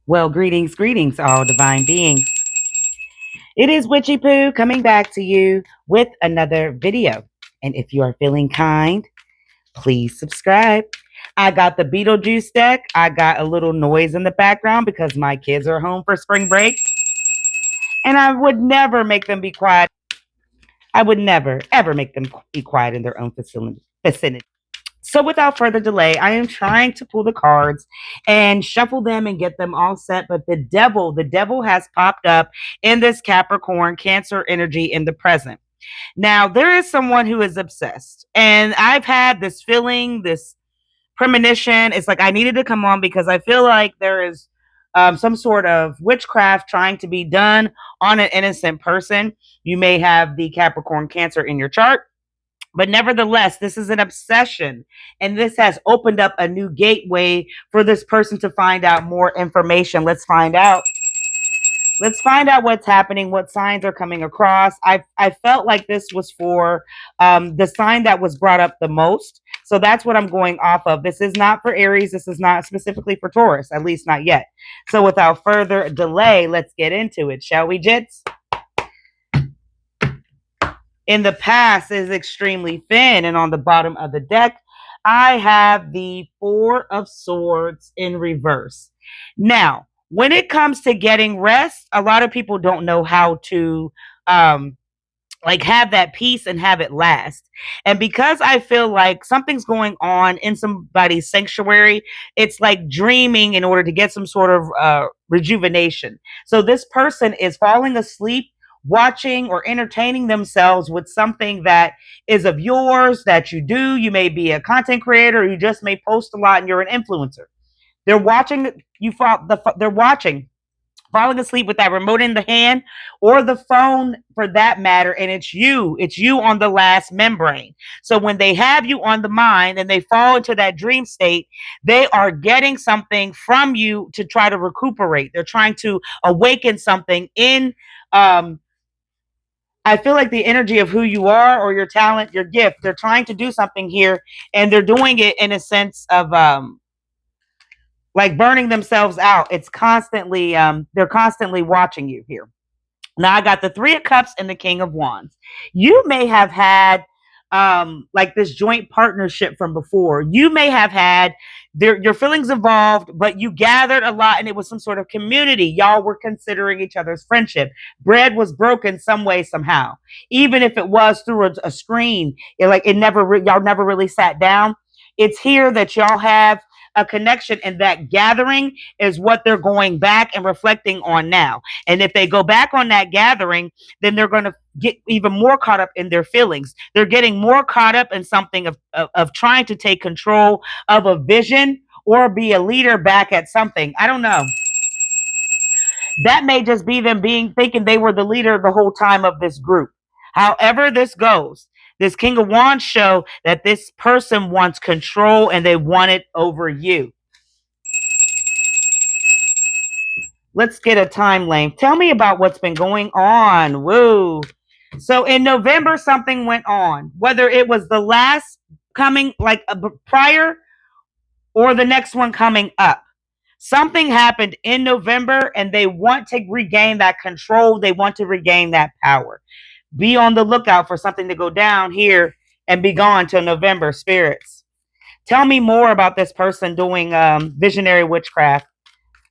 Well, greetings, all divine beings. It is WitchyPoo coming back to you with another video. And if you are feeling kind, please subscribe. I got the Beetlejuice deck. I got a little noise in the background because my kids are home for spring break. And I would never make them be quiet. I would never, ever make them be quiet in their own vicinity. So without further delay, I am trying to pull the cards and shuffle them and get them all set. But the devil has popped up in this Capricorn Cancer energy in the present. Now, there is someone who is obsessed. And I've had this feeling, this premonition. It's like I needed to come on because I feel like there is some sort of witchcraft trying to be done on an innocent person. You may have the Capricorn Cancer in your chart, but nevertheless, this is an obsession. And this has opened up a new gateway for this person to find out more information. Let's find out. Let's find out what's happening, what signs are coming across. I felt like this was for the sign that was brought up the most. So that's what I'm going off of. This is not for Aries. This is not specifically for Taurus, at least not yet. So without further delay, let's get into it. Shall we, Jits? In the past is extremely thin, and on the bottom of the deck I have the Four of Swords in reverse. Now, when it comes to getting rest, a lot of people don't know how to like have that peace and have it last. And because I feel like something's going on in somebody's sanctuary, it's like dreaming in order to get some sort of rejuvenation. So this person is falling asleep watching or entertaining themselves with something that is of yours that you do. You may be a content creator, you just may post a lot and you're an influencer. They're watching they're watching falling asleep with that remote in the hand or the phone for that matter, and it's you on the last membrane. So when they have you on the mind and they fall into that dream state, they are getting something from you to try to recuperate. They're trying to awaken something in I feel like the energy of who you are or your talent, your gift. They're trying to do something here, and they're doing it in a sense of like burning themselves out. It's constantly they're constantly watching you here. Now I got the Three of Cups and the King of Wands. You may have had like this joint partnership from before. You may have had your feelings involved, but you gathered a lot and it was some sort of community. Y'all were considering each other's friendship. Bread was broken some way, somehow. Even if it was through a screen, y'all never really sat down. It's here that y'all have a connection, and that gathering is what they're going back and reflecting on now. And if they go back on that gathering, then they're going to get even more caught up in their feelings. They're getting more caught up in something of trying to take control of a vision or be a leader back at something. I don't know. That may just be them thinking they were the leader the whole time of this group. However this goes, this King of Wands show that this person wants control and they want it over you. Let's get a time length. Tell me about what's been going on. Woo. So in November, something went on, whether it was the last coming, like prior, or the next one coming up. Something happened in November and they want to regain that control. They want to regain that power. Be on the lookout for something to go down here and be gone till November, spirits. Tell me more about this person doing visionary witchcraft.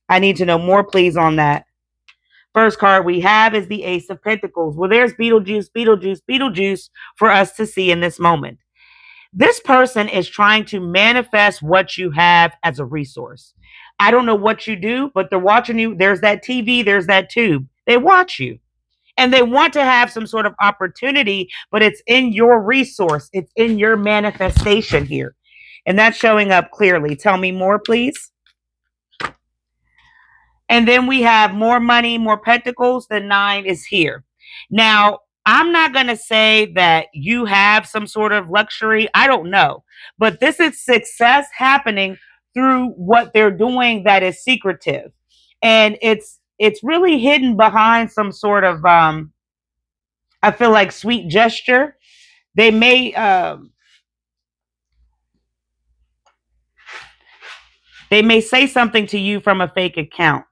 I need to know more, please, on that. First card we have is the Ace of Pentacles. Well, there's Beetlejuice for us to see in this moment. This person is trying to manifest what you have as a resource. I don't know what you do, but they're watching you. There's that TV, there's that tube. They watch you. And they want to have some sort of opportunity, but it's in your resource. It's in your manifestation here. And that's showing up clearly. Tell me more, please. And then we have more money, more pentacles. The 9 is here. Now, I'm not going to say that you have some sort of luxury. I don't know. But this is success happening through what they're doing that is secretive. And it's really hidden behind some sort of, I feel like, sweet gesture. They may say something to you from a fake account.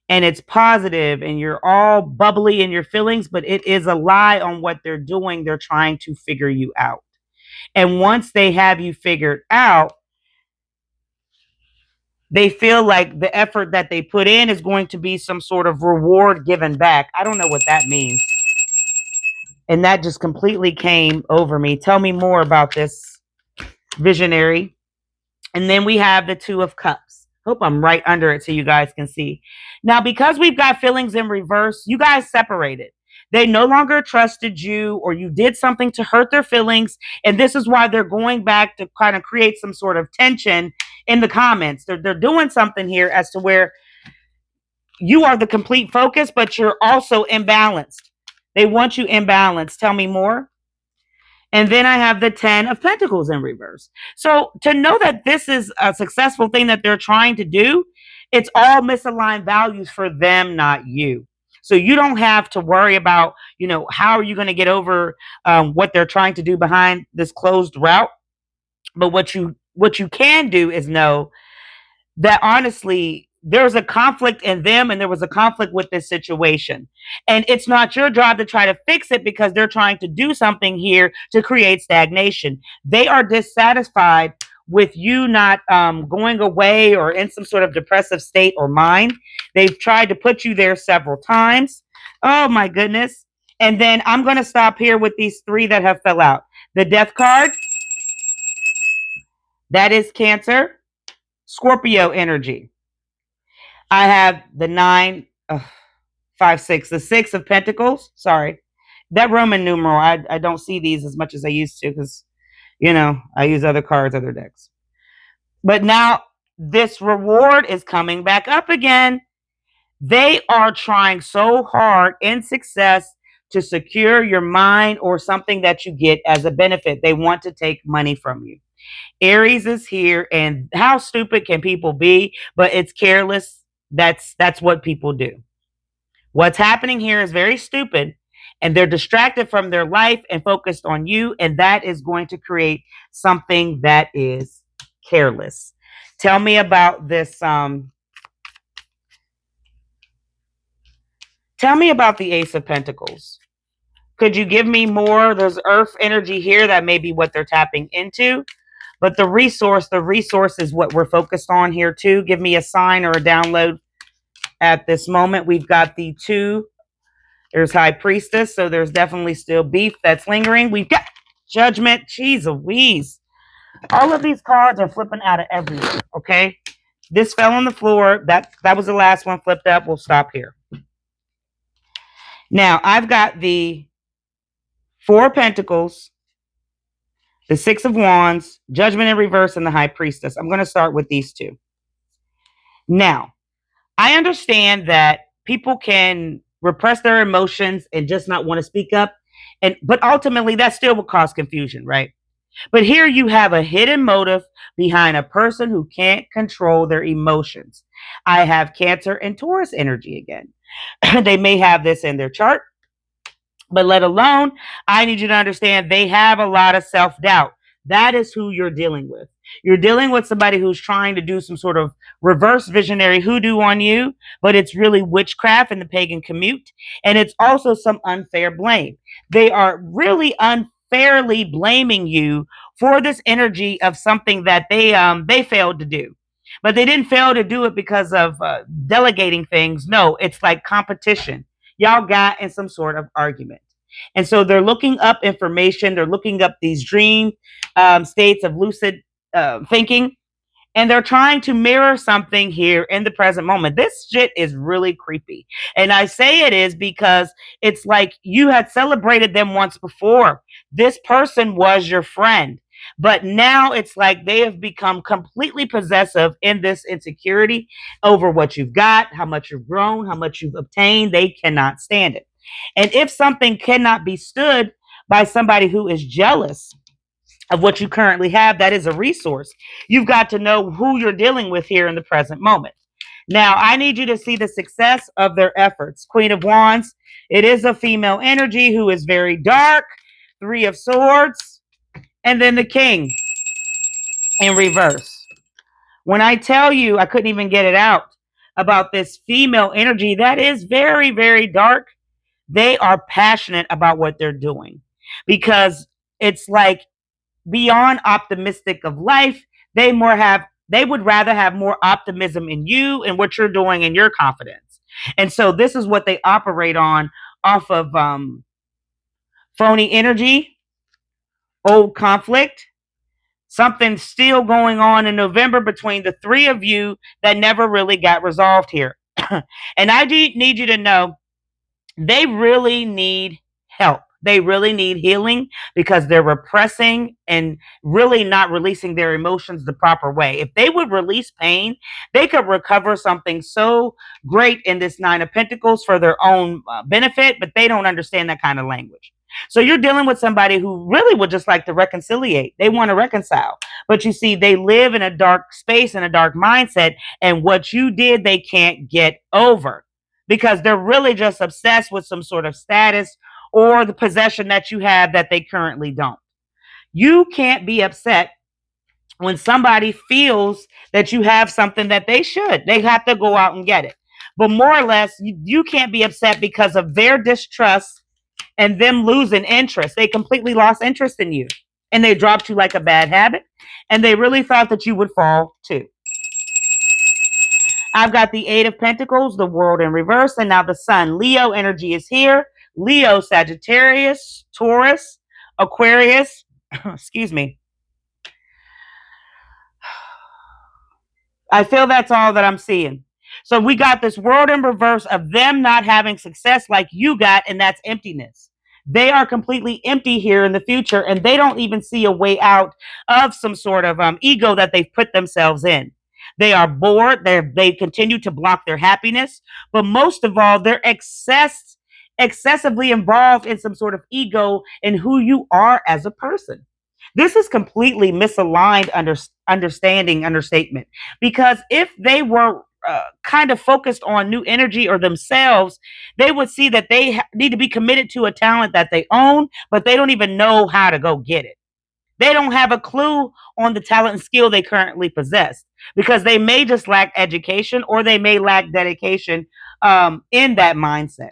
and it's positive and you're all bubbly in your feelings, but it is a lie on what they're doing. They're trying to figure you out. And once they have you figured out, they feel like the effort that they put in is going to be some sort of reward given back. I don't know what that means. And that just completely came over me. Tell me more about this visionary. And then we have the Two of Cups. Hope I'm right under it so you guys can see. Now, because we've got feelings in reverse, you guys separated. They no longer trusted you, or you did something to hurt their feelings. And this is why they're going back to kind of create some sort of tension in the comments. They're doing something here as to where you are the complete focus, but you're also imbalanced. They want you imbalanced. Tell me more. And then I have the 10 of Pentacles in reverse. So to know that this is a successful thing that they're trying to do, it's all misaligned values for them, not you. So you don't have to worry about, how are you going to get over what they're trying to do behind this closed route. But what you can do is know that honestly, there's a conflict in them and there was a conflict with this situation. And it's not your job to try to fix it because they're trying to do something here to create stagnation. They are dissatisfied with you not going away or in some sort of depressive state or mind. They've tried to put you there several times. Oh my goodness. And then I'm going to stop here with these three that have fell out. The Death card, that is Cancer, Scorpio energy. I have the 9, 5, 6, the 6 of Pentacles. Sorry. That Roman numeral, I don't see these as much as I used to because, I use other cards, other decks. But now this reward is coming back up again. They are trying so hard in success to secure your mind or something that you get as a benefit. They want to take money from you. Aries is here, and how stupid can people be? But it's careless. That's what people do. What's happening here is very stupid, and they're distracted from their life and focused on you, and that is going to create something that is careless. Tell me about this. Tell me about the Ace of Pentacles. Could you give me more? There's earth energy here that may be what they're tapping into. But the resource is what we're focused on here too. Give me a sign or a download at this moment. We've got the 2. There's High Priestess, so there's definitely still beef that's lingering. We've got Judgment. Jeez Louise. All of these cards are flipping out of everywhere, okay? This fell on the floor. That was the last one flipped up. We'll stop here. Now, I've got the 4 of Pentacles, the 6 of Wands, Judgment in reverse, and the High Priestess. I'm going to start with these 2. Now, I understand that people can repress their emotions and just not want to speak up, but ultimately that still will cause confusion, right? But here you have a hidden motive behind a person who can't control their emotions. I have Cancer and Taurus energy again. They may have this in their chart, but let alone, I need you to understand they have a lot of self-doubt. That is who you're dealing with. You're dealing with somebody who's trying to do some sort of reverse visionary hoodoo on you, but it's really witchcraft in the pagan commute. And it's also some unfair blame. They are really unfairly blaming you for this energy of something that they failed to do. But they didn't fail to do it because of delegating things. No, it's like competition. Y'all got in some sort of argument. And so they're looking up information. They're looking up these dream states of lucid thinking. And they're trying to mirror something here in the present moment. This shit is really creepy. And I say it is because it's like you had celebrated them once before. This person was your friend. But now it's like they have become completely possessive in this insecurity over what you've got, how much you've grown, how much you've obtained. They cannot stand it. And if something cannot be stood by somebody who is jealous of what you currently have, that is a resource. You've got to know who you're dealing with here in the present moment. Now, I need you to see the success of their efforts. Queen of Wands, it is a female energy who is very dark. 3 of Swords, and then the King in reverse. When I tell you, I couldn't even get it out. about this female energy that is very, very dark. They are passionate about what they're doing because it's like beyond optimistic of life. They would rather have more optimism in you and what you're doing and your confidence. And so this is what they operate on off of phony energy, old conflict, something still going on in November between the three of you that never really got resolved here. And I need you to know they really need help. They really need healing because they're repressing and really not releasing their emotions the proper way. If they would release pain, they could recover something so great in this Nine of Pentacles for their own benefit, but they don't understand that kind of language. So you're dealing with somebody who really would just like to reconciliate. They want to reconcile. But you see, they live in a dark space and a dark mindset, and what you did, they can't get over because they're really just obsessed with some sort of status or the possession that you have that they currently don't. You can't be upset when somebody feels that you have something that they should. They have to go out and get it. But more or less, you can't be upset because of their distrust and them losing interest. They completely lost interest in you and they dropped you like a bad habit. And they really thought that you would fall too. I've got the Eight of Pentacles, the World in reverse, and now the Sun. Leo energy is here. Leo, Sagittarius, Taurus, Aquarius. Excuse me. I feel that's all that I'm seeing. So we got this World in reverse of them not having success like you got, and that's emptiness. They are completely empty here in the future, and they don't even see a way out of some sort of ego that they've put themselves in. They are bored. They continue to block their happiness, but most of all, they're excessively involved in some sort of ego in who you are as a person. This is completely misaligned understatement, because if they were kind of focused on new energy or themselves, they would see that they need to be committed to a talent that they own, but they don't even know how to go get it. They don't have a clue on the talent and skill they currently possess because they may just lack education or they may lack dedication in that mindset.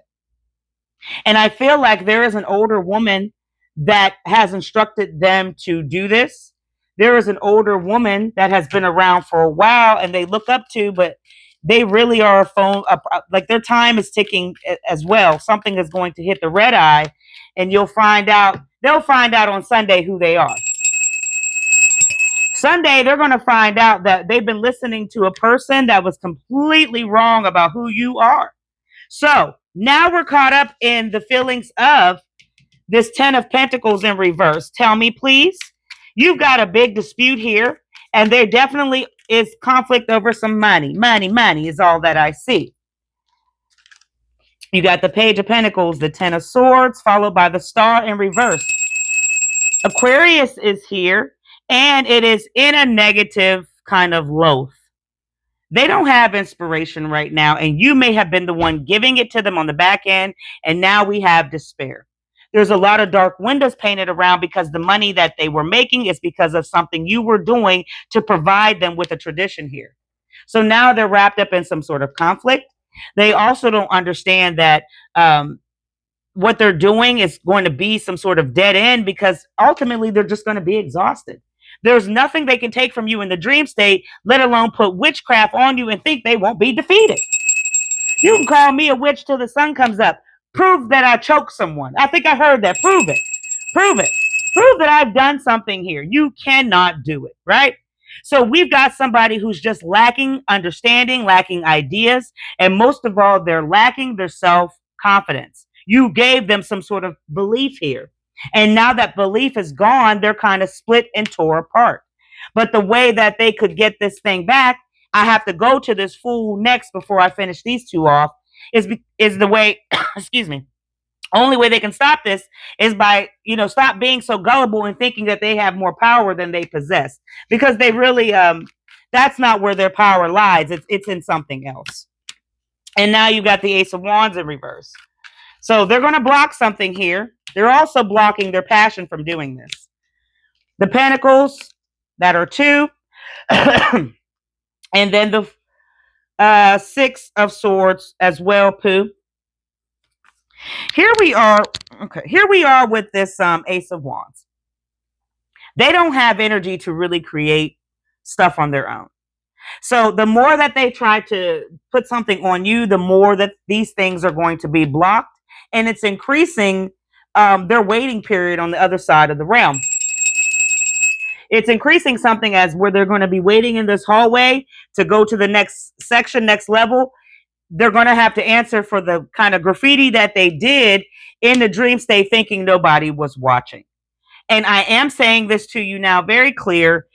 And I feel like there is an older woman that has instructed them to do this. There is an older woman that has been around for a while and they look up to, but they really are a phone, like their time is ticking as well. Something is going to hit the red eye and they'll find out on Sunday who they are. Sunday, they're going to find out that they've been listening to a person that was completely wrong about who you are. So now we're caught up in the feelings of this 10 of Pentacles in reverse. Tell me, please. You've got a big dispute here, and there definitely is conflict over some money. Money is all that I see. You got the Page of Pentacles, the 10 of Swords, followed by the Star in reverse. Aquarius is here, and it is in a negative kind of loaf. They don't have inspiration right now, and you may have been the one giving it to them on the back end, and now we have despair. There's a lot of dark windows painted around because the money that they were making is because of something you were doing to provide them with a tradition here. So now they're wrapped up in some sort of conflict. They also don't understand that what they're doing is going to be some sort of dead end because ultimately they're just going to be exhausted. There's nothing they can take from you in the dream state, let alone put witchcraft on you and think they won't be defeated. You can call me a witch till the sun comes up. Prove that I choked someone. I think I heard that. Prove it. Prove it. Prove that I've done something here. You cannot do it, right? So we've got somebody who's just lacking understanding, lacking ideas, and most of all, they're lacking their self-confidence. You gave them some sort of belief here. And now that belief is gone, they're kind of split and tore apart. But the way that they could get this thing back, I have to go to this fool next before I finish these two off, is the way, excuse me, only way they can stop this is by, stop being so gullible and thinking that they have more power than they possess. Because they really, that's not where their power lies. It's in something else. And now you got the Ace of Wands in reverse. So they're going to block something here. They're also blocking their passion from doing this. The Pentacles, that are 2. And then Six of Swords as well, Pooh. Here we are. Okay, here we are with this Ace of Wands. They don't have energy to really create stuff on their own. So the more that they try to put something on you, the more that these things are going to be blocked, and it's increasing their waiting period on the other side of the realm. It's increasing something as where they're going to be waiting in this hallway to go to the next section, next level. They're going to have to answer for the kind of graffiti that they did in the dream state, thinking nobody was watching. And I am saying this to you now very clear.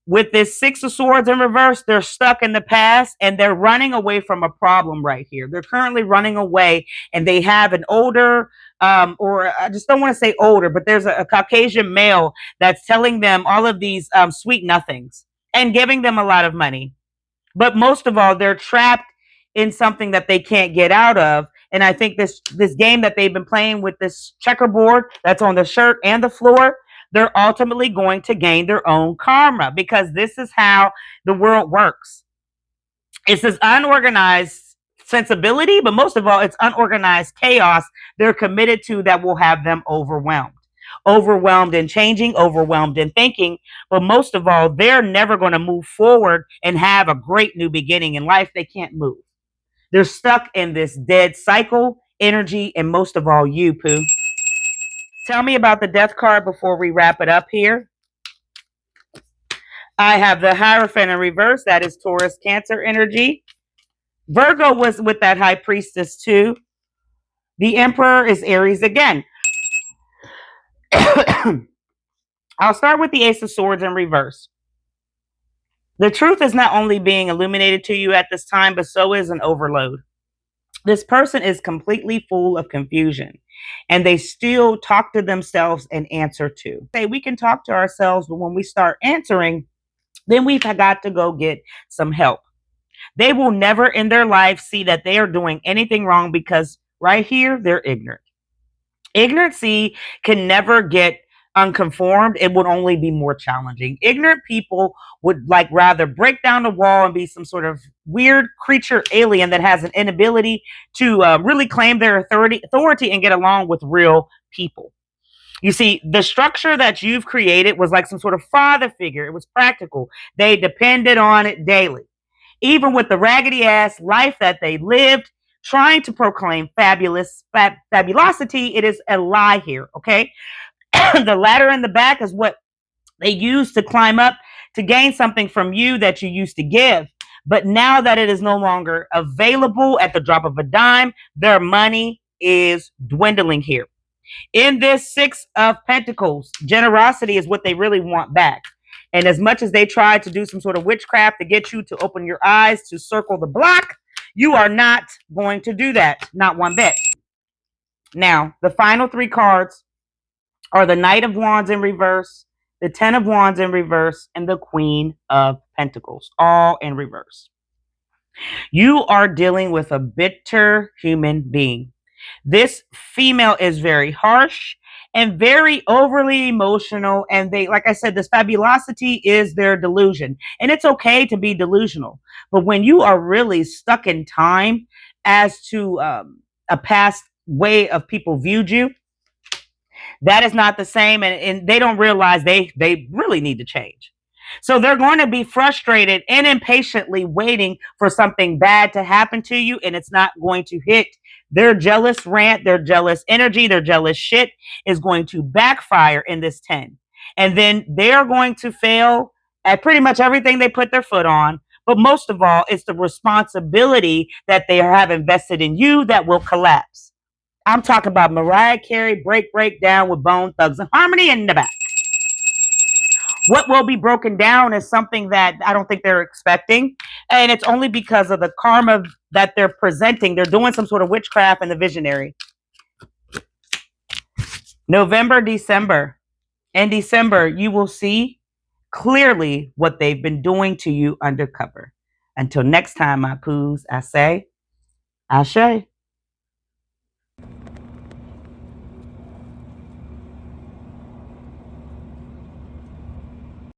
With this Six of Swords in reverse, they're stuck in the past and they're running away from a problem right here. They're currently running away, and they have an older, or I just don't want to say older, but there's a Caucasian male that's telling them all of these sweet nothings and giving them a lot of money. But most of all, they're trapped in something that they can't get out of. And I think this game that they've been playing with this checkerboard that's on the shirt and the floor, they're ultimately going to gain their own karma, because this is how the world works. It's this unorganized sensibility, but most of all, it's unorganized chaos they're committed to that will have them overwhelmed. Overwhelmed in changing, overwhelmed in thinking, but most of all, they're never going to move forward and have a great new beginning in life. They can't move. They're stuck in this dead cycle, energy, and most of all, you, Pooh. Tell me about the Death card before we wrap it up here. I have the Hierophant in reverse. That is Taurus, Cancer energy. Virgo was with that High Priestess too. The Emperor is Aries again. I'll start with the Ace of Swords in reverse. The truth is not only being illuminated to you at this time, but so is an overload. This person is completely full of confusion, and they still talk to themselves and answer to. Say we can talk to ourselves, but when we start answering, then we've got to go get some help. They will never in their life see that they are doing anything wrong, because right here, they're ignorant. Ignorancy can never get unconformed. It would only be more challenging. Ignorant people would like rather break down the wall and be some sort of weird creature alien that has an inability to really claim their authority and get along with real people. You see, the structure that you've created was like some sort of father figure. It was practical. They depended on it daily. Even with the raggedy ass life that they lived, trying to proclaim fabulosity, it is a lie here, okay? The ladder in the back is what they use to climb up to gain something from you that you used to give. But now that it is no longer available at the drop of a dime, their money is dwindling here. In this Six of Pentacles, generosity is what they really want back. And as much as they try to do some sort of witchcraft to get you to open your eyes to circle the block, you are not going to do that. Not one bit. Now, the final three cards are the Knight of Wands in reverse, the Ten of Wands in reverse, and the Queen of Pentacles, all in reverse. You are dealing with a bitter human being. This female is very harsh and very overly emotional. And they, like I said, this fabulosity is their delusion. And it's okay to be delusional. But when you are really stuck in time as to a past way of people viewed you, that is not the same. And they don't realize they really need to change. So they're going to be frustrated and impatiently waiting for something bad to happen to you, and it's not going to hit. Their jealous rant, their jealous energy, their jealous shit is going to backfire in this 10. And then they're going to fail at pretty much everything they put their foot on. But most of all, it's the responsibility that they have invested in you that will collapse. I'm talking about Mariah Carey, break down with Bone Thugs and Harmony in the back. What will be broken down is something that I don't think they're expecting. And it's only because of the karma that they're presenting. They're doing some sort of witchcraft in the visionary. November, December. In December, you will see clearly what they've been doing to you undercover. Until next time, my poos, I say, Ashe.